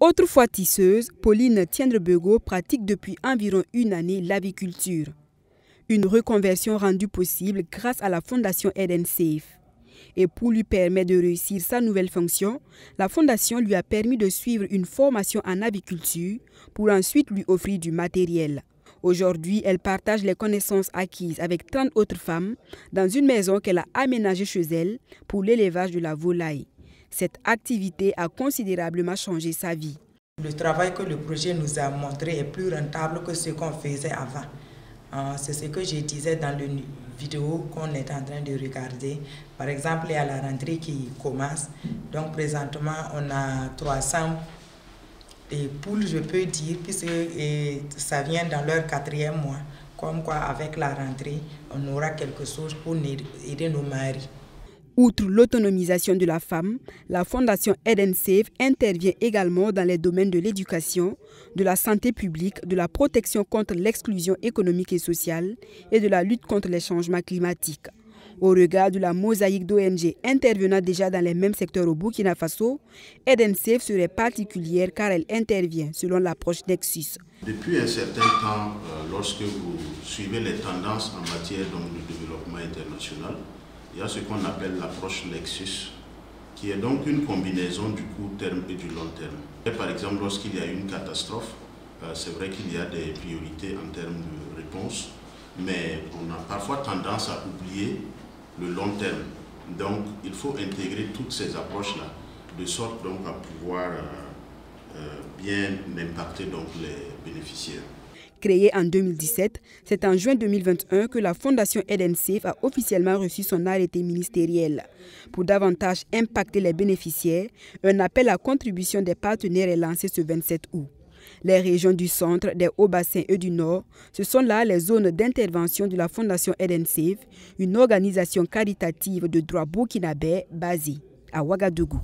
Autrefois tisseuse, Pauline Tiendrebego pratique depuis environ une année l'aviculture. Une reconversion rendue possible grâce à la fondation Eden Safe. Et pour lui permettre de réussir sa nouvelle fonction, la fondation lui a permis de suivre une formation en aviculture pour ensuite lui offrir du matériel. Aujourd'hui, elle partage les connaissances acquises avec 30 autres femmes dans une maison qu'elle a aménagée chez elle pour l'élevage de la volaille. Cette activité a considérablement changé sa vie. Le travail que le projet nous a montré est plus rentable que ce qu'on faisait avant. C'est ce que je disais dans la vidéo qu'on est en train de regarder. Par exemple, il y a la rentrée qui commence. Donc présentement, on a 300 poules, je peux dire, puisque ça vient dans leur 4e mois. Comme quoi, avec la rentrée, on aura quelque chose pour aider nos maris. Outre l'autonomisation de la femme, la fondation Eden Safe intervient également dans les domaines de l'éducation, de la santé publique, de la protection contre l'exclusion économique et sociale et de la lutte contre les changements climatiques. Au regard de la mosaïque d'ONG intervenant déjà dans les mêmes secteurs au Burkina Faso, Eden Safe serait particulière car elle intervient selon l'approche Nexus. Depuis un certain temps, lorsque vous suivez les tendances en matière de développement international, il y a ce qu'on appelle l'approche Nexus, qui est donc une combinaison du court terme et du long terme. Et par exemple, lorsqu'il y a une catastrophe, c'est vrai qu'il y a des priorités en termes de réponse, mais on a parfois tendance à oublier le long terme. Donc, il faut intégrer toutes ces approches-là, de sorte donc à pouvoir bien impacter donc les bénéficiaires. Créée en 2017, c'est en juin 2021 que la fondation Eden Safe a officiellement reçu son arrêté ministériel. Pour davantage impacter les bénéficiaires, un appel à contribution des partenaires est lancé ce 27 août. Les régions du centre, des Hauts-Bassins et du Nord, ce sont là les zones d'intervention de la fondation Eden Safe, une organisation caritative de droit burkinabé basée à Ouagadougou.